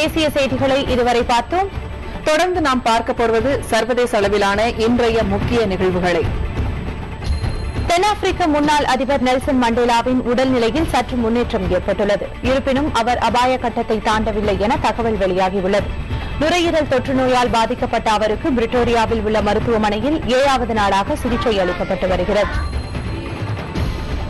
தேசிய செய்திகளை இதுவரை பார்த்தோம். தொடர்ந்து நாம் பார்க்க போவது சர்வதேச அளவிலான இன்றைய முக்கிய நிகழ்வுகளை. தென்னாப்பிரிக்க முன்னாள் அதிபர் நெல்சன் மண்டேலாவின் உடல்நிலையில் சற்று முன்னேற்றம் ஏற்பட்டுள்ளது. இருப்பினும் அவர் அபாய கட்டத்தை தாண்டவில்லை என தகவல் வெளியாகியுள்ளது. நுரையீரல் தொற்று நோயால் பாதிக்கப்பட்ட அவருக்கு பிரிட்டோரியாவில் உள்ள மருத்துவமனையில் 7வது நாளாக சிகிச்சை அளிக்கப்பட்டு வருகிறது.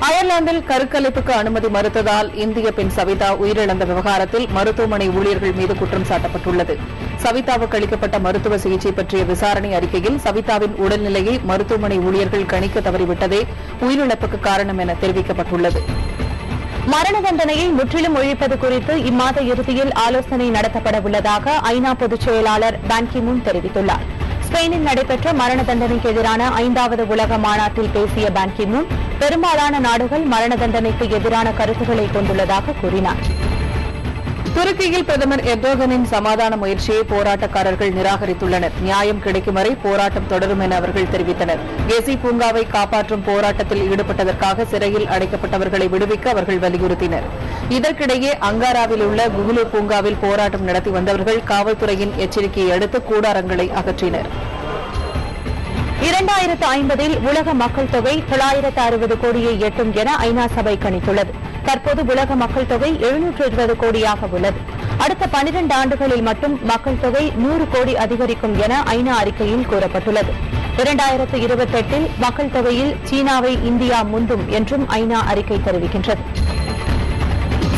அயர்லாந்தில் கருக்கலைப்புக்கு அனுமதி மறுத்ததால் இந்திய பெண் சவிதா உயிரிழந்த விவகாரத்தில் மருத்துவமனை ஊழியர்கள் மீது குற்றம் சாட்டப்பட்டுள்ளது. சவிதாவுக்கு அளிக்கப்பட்ட மருத்துவ சிகிச்சை பற்றிய விசாரணை அறிக்கையில் சவிதாவின் உடல்நிலையை மருத்துவமனை ஊழியர்கள் கணிக்க தவறிவிட்டதே உயிரிழப்புக்கு காரணம் என தெரிவிக்கப்பட்டுள்ளது. மரண தண்டனையை முற்றிலும் ஒழிப்பது குறித்து இம்மாத இறுதியில் ஆலோசனை நடத்தப்பட உள்ளதாக ஐநா பொதுச் செயலாளர் பான் கி மூன் தெரிவித்துள்ளார். ஸ்பெயினில் நடைபெற்ற மரண தண்டனைக்கு எதிரான 5வது உலக மாநாட்டில் பேசிய பான் கி மூன் பெரும்பாலான நாடுகள் மரண தண்டனைக்கு எதிரான கருத்துக்களை கொண்டுள்ளதாக கூறினார். துருக்கியில் பிரதமர் எர்டோகனின் சமாதான முயற்சியை போராட்டக்காரர்கள் நிராகரித்துள்ளனர். நியாயம் கிடைக்கும் வரை போராட்டம் தொடரும் என அவர்கள் தெரிவித்தனர். கெசி பூங்காவை காப்பாற்றும் போராட்டத்தில் ஈடுபட்டதற்காக சிறையில் அடைக்கப்பட்டவர்களை விடுவிக்க அவர்கள் வலியுறுத்தினர். இதற்கிடையே அங்காராவில் உள்ள குகுலு பூங்காவில் போராட்டம் நடத்தி வந்தவர்கள் காவல்துறையின் எச்சரிக்கையை அடுத்து கூடாரங்களை அகற்றினர். 2050 உலக மக்கள் தொகை 960 கோடியை எட்டும் என ஐநா சபை கணித்துள்ளது. தற்போது உலக மக்கள் தொகை 720 கோடியாக உள்ளது. அடுத்த 12 ஆண்டுகளில் மட்டும் மக்கள் தொகை 100 கோடி அதிகரிக்கும் என ஐநா அறிக்கையில் கூறப்பட்டுள்ளது. 2028 மக்கள் தொகையில் சீனாவை இந்தியா முந்தும் என்றும் ஐநா அறிக்கை தெரிவிக்கின்றது.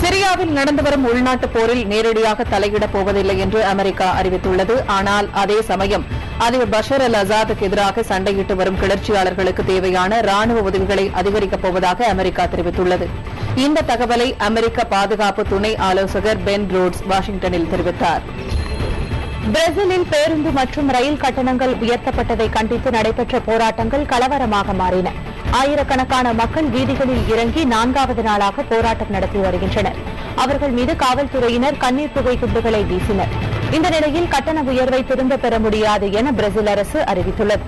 சிரியாவில் நடந்து வரும் உள்நாட்டு போரில் நேரடியாக தலையிடப் போவதில்லை என்று அமெரிக்கா அறிவித்துள்ளது. ஆனால் அதே சமயம் அதிபர் பஷர் அல் அசாதுக்கு எதிராக சண்டையிட்டு வரும் கிளர்ச்சியாளர்களுக்கு தேவையான ராணுவ உதவிகளை அதிகரிக்கப் போவதாக அமெரிக்கா தெரிவித்துள்ளது. இந்த தகவலை அமெரிக்க பாதுகாப்பு துணை ஆலோசகர் பென் ரோட்ஸ் வாஷிங்டனில் தெரிவித்தார். பிரேசிலில் பேருந்து மற்றும் ரயில் கட்டணங்கள் உயர்த்தப்பட்டதை கண்டித்து நடைபெற்ற போராட்டங்கள் கலவரமாக மாறின. ஆயிரக்கணக்கான மக்கள் வீதிகளில் இறங்கி 4வது நாளாக போராட்டம் நடத்தி வருகின்றனர். அவர்கள் மீது காவல்துறையினர் கண்ணீர் புகை குண்டுகளை வீசினர். இந்த நிலையில் கட்டண உயர்வை திரும்பப் பெற முடியாது என பிரேசில் அரசு அறிவித்துள்ளது.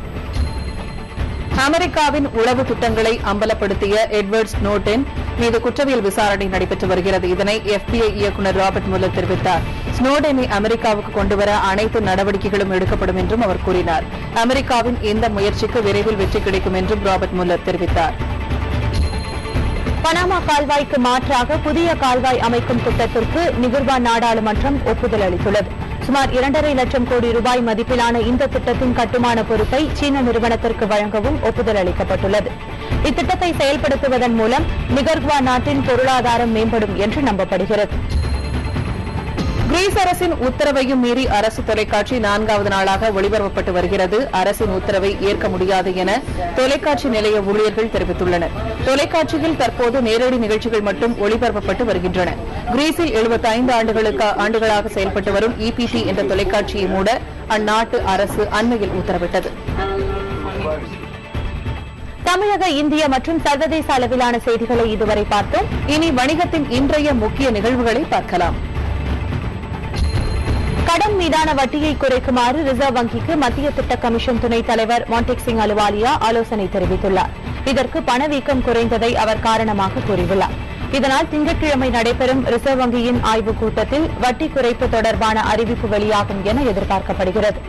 அமெரிக்காவின் உளவு திட்டங்களை அம்பலப்படுத்திய எட்வர்ட் ஸ்னோடென் மீது குற்றவியல் விசாரணை நடைபெற்று வருகிறது. இதனை FBI இயக்குநர் ராபர்ட் முல்லர் தெரிவித்தார். ஸ்னோடெனை அமெரிக்காவுக்கு கொண்டுவர அனைத்து நடவடிக்கைகளும் எடுக்கப்படும் என்றும் அவர் கூறினார். அமெரிக்காவின் இந்த முயற்சிக்கு விரைவில் வெற்றி கிடைக்கும் என்றும் ராபர்ட் முல்லர் தெரிவித்தார். பனாமா கால்வாய்க்கு மாற்றாக புதிய கால்வாய் அமைக்கும் திட்டத்திற்கு நிகர்வா நாடாளுமன்றம் ஒப்புதல் அளித்துள்ளது. சுமார் 2.5 லட்சம் கோடி ரூபாய் மதிப்பிலான இந்த திட்டத்தின் கட்டுமான பொறுப்பை சீன நிறுவனத்திற்கு வழங்கவும் ஒப்புதல் அளிக்கப்பட்டுள்ளது. இத்திட்டத்தை செயல்படுத்துவதன் மூலம் நிகர்வா நாட்டின் பொருளாதாரம் மேம்படும் என்று நம்பப்படுகிறது. கிரீஸ் அரசின் உத்தரவையும் மீறி அரசு தொலைக்காட்சி 4வது நாளாக ஒளிபரப்பப்பட்டு வருகிறது. அரசின் உத்தரவை ஏற்க முடியாது என தொலைக்காட்சி நிலைய ஊழியர்கள் தெரிவித்துள்ளனர். தொலைக்காட்சியில் தற்போது நேரடி நிகழ்ச்சிகள் மட்டும் ஒளிபரப்பப்பட்டு வருகின்றன. கிரீஸில் 75 ஆண்டுகளாக செயல்பட்டு வரும் EPT என்ற தொலைக்காட்சியை மூட அந்நாட்டு அரசு அண்மையில் உத்தரவிட்டது. தமிழக, இந்திய மற்றும் சர்வதேச அளவிலான செய்திகளை இதுவரை பார்த்தோம். இனி வணிகத்தின் இன்றைய முக்கிய நிகழ்வுகளை பார்க்கலாம். கடன் மீதான வட்டியை குறைக்குமாறு ரிசர்வ் வங்கிக்கு மத்திய திட்ட கமிஷன் துணைத் தலைவர் மான்டேக் சிங் அலுவாலியா ஆலோசனை தெரிவித்துள்ளார். இதற்கு பணவீக்கம் குறைந்ததை அவர் காரணமாக கூறியுள்ளார். இதனால் திங்கட்கிழமை நடைபெறும் ரிசர்வ் வங்கியின் ஆய்வுக் கூட்டத்தில் வட்டி குறைப்பு தொடர்பான அறிவிப்பு வெளியாகும் என எதிர்பார்க்கப்படுகிறது.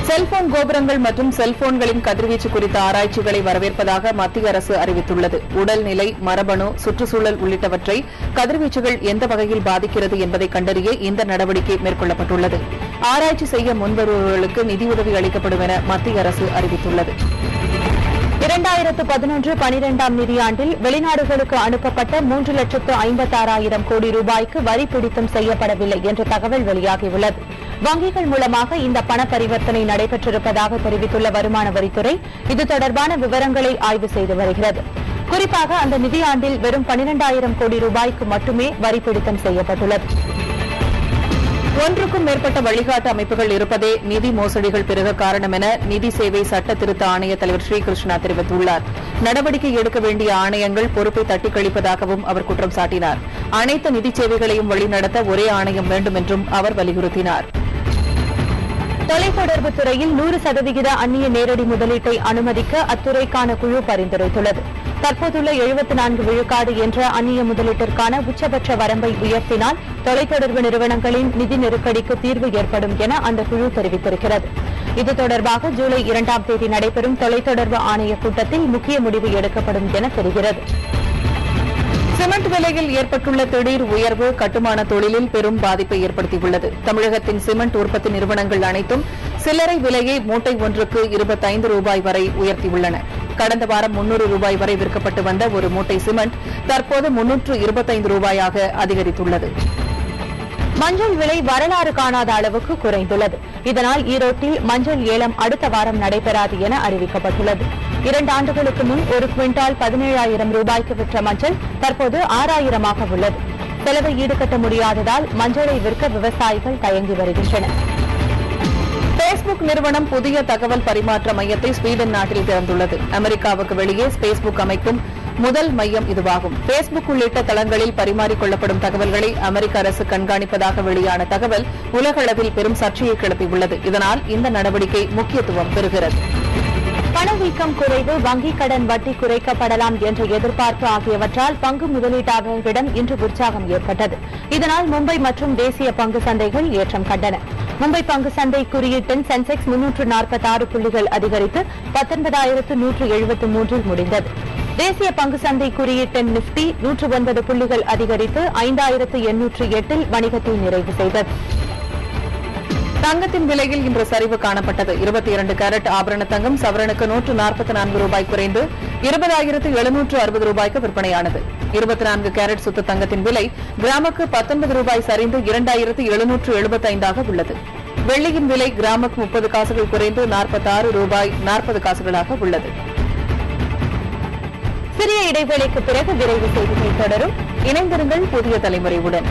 செல்போன் கோபுரங்கள் மற்றும் செல்போன்களின் கதிர்வீச்சு குறித்த ஆராய்ச்சிகளை வரவேற்பதாக மத்திய அரசு அறிவித்துள்ளது. உடல்நிலை, மரபணு, சுற்றுச்சூழல் உள்ளிட்டவற்றை கதிர்வீச்சுகள் எந்த வகையில் பாதிக்கிறது என்பதை கண்டறிய இந்த நடவடிக்கை மேற்கொள்ளப்பட்டுள்ளது. ஆராய்ச்சி செய்ய முன்வருபவர்களுக்கு நிதியுதவி அளிக்கப்படும் என மத்திய அரசு அறிவித்துள்ளது. 2011-12 நிதியாண்டில் வெளிநாடுகளுக்கு அனுப்பப்பட்ட 3,56,000 கோடி ரூபாய்க்கு வரி பிடித்தம் செய்யப்படவில்லை என்ற தகவல் வெளியாகியுள்ளது. வங்கிகள் மூலமாக இந்த பண பரிவர்த்தனை நடைபெற்றிருப்பதாக தெரிவித்துள்ள வருமான வரித்துறை இது தொடர்பான விவரங்களை ஆய்வு செய்து வருகிறது. குறிப்பாக அந்த நிதியாண்டில் வெறும் 12,000 கோடி ரூபாய்க்கு மட்டுமே வரி பிடித்தம் செய்யப்பட்டுள்ளது. ஒன்றுக்கும் மேற்பட்ட வழிகாட்டு அமைப்புகள் இருப்பதே நிதி மோசடிகள் பெருக காரணம் என நிதி சேவை சட்ட திருத்த ஆணைய தலைவர் ஸ்ரீகிருஷ்ணா தெரிவித்துள்ளார். நடவடிக்கை எடுக்க வேண்டிய ஆணையங்கள் பொறுப்பை தட்டிக் கழிப்பதாகவும் அவர் குற்றம் சாட்டினார். அனைத்து நிதி சேவைகளையும் வழிநடத்த ஒரே ஆணையம் வேண்டும் என்றும் அவர் வலியுறுத்தினார். தொலைத்தொடர்பு துறையில் 100% அந்நிய நேரடி முதலீட்டை அனுமதிக்க அத்துறைக்கான குழு பரிந்துரைத்துள்ளது. தற்போதுள்ள 74 விழுக்காடு என்ற அந்நிய முதலீட்டிற்கான உச்சபட்ச வரம்பை உயர்த்தினால் தொலைத்தொடர்பு நிறுவனங்களின் நிதி நெருக்கடிக்கு தீர்வு ஏற்படும் என அந்த குழு தெரிவித்திருக்கிறது. இது தொடர்பாக ஜூலை 2ஆம் தேதி நடைபெறும் தொலைத்தொடர்பு ஆணைய கூட்டத்தில் முக்கிய முடிவு எடுக்கப்படும் என தெரிகிறது. சிமெண்ட் விலையில் ஏற்பட்டுள்ள திடீர் உயர்வு கட்டுமான தொழிலில் பெரும் பாதிப்பை ஏற்படுத்தியுள்ளது. தமிழகத்தின் சிமெண்ட் உற்பத்தி நிறுவனங்கள் அனைத்தும் சில்லறை விலையை மூட்டை ஒன்றுக்கு 25 ரூபாய் வரை உயர்த்தியுள்ளன. கடந்த வாரம் 300 ரூபாய் வரை விற்கப்பட்டு வந்த ஒரு மூட்டை சிமெண்ட் தற்போது 325 ரூபாயாக அதிகரித்துள்ளது. மஞ்சள் விலை வரலாறு காணாத அளவுக்கு குறைந்துள்ளது. இதனால் ஈரோட்டில் மஞ்சள் ஏலம் அடுத்த வாரம் நடைபெறாது என அறிவிக்கப்பட்டுள்ளது. 2 ஆண்டுகளுக்கு முன் ஒரு குவிண்டால் 17,000 ரூபாய்க்கு விற்ற மஞ்சள் தற்போது 6,000 உள்ளது. செலவை ஈடுகட்ட முடியாததால் மஞ்சளை விற்க விவசாயிகள் தயங்கி வருகின்றனர். பேஸ்புக் நிறுவனம் புதிய தகவல் பரிமாற்ற மையத்தை ஸ்வீடன் நாட்டில் திறந்துள்ளது. அமெரிக்காவுக்கு வெளியே பேஸ்புக் அமைக்கும் முதல் மையம் இதுவாகும். பேஸ்புக் உள்ளிட்ட தளங்களில் பரிமாறிக்கொள்ளப்படும் தகவல்களை அமெரிக்க அரசு கண்காணிப்பதாக வெளியான தகவல் உலகளவில் பெரும் சர்ச்சையை கிளப்பியுள்ளது. இதனால் இந்த நடவடிக்கை முக்கியத்துவம் பெறுகிறது. பணவீக்கம் குறைவு, வங்கிக் கடன் வட்டி குறைக்கப்படலாம் என்ற எதிர்பார்ப்பு ஆகியவற்றால் பங்கு முதலீட்டாளர்களிடம் இன்று உற்சாகம் ஏற்பட்டது. இதனால் மும்பை மற்றும் தேசிய பங்கு சந்தைகள் ஏற்றம் கண்டன. மும்பை பங்கு சந்தை குறியீட்டின் சென்செக்ஸ் 346 புள்ளிகள் அதிகரித்து 19,173 முடிந்தது. தேசிய பங்கு சந்தை குறியீட்டின் நிப்டி 109 புள்ளிகள் அதிகரித்து 5,808 வணிகத்தை நிறைவு செய்தது. தங்கத்தின் விலையில் இன்று சரிவு காணப்பட்டது. 22 கேரட் ஆபரண தங்கம் சவரனுக்கு 144 ரூபாய் குறைந்து 20,760 ரூபாய்க்கு விற்பனையானது. 24 கேரட் சுத்த தங்கத்தின் விலை கிராமுக்கு 19 ரூபாய் சரிந்து 2,775 உள்ளது. வெள்ளியின் விலை கிராமுக்கு 30 காசுகள் குறைந்து 46 ரூபாய் 40 காசுகளாக உள்ளது. சிறிய இடைவேளைக்கு பிறகு விரைவு செய்திகள் தொடரும். இணைந்திருங்கள் புதிய தலைமுறையுடன்.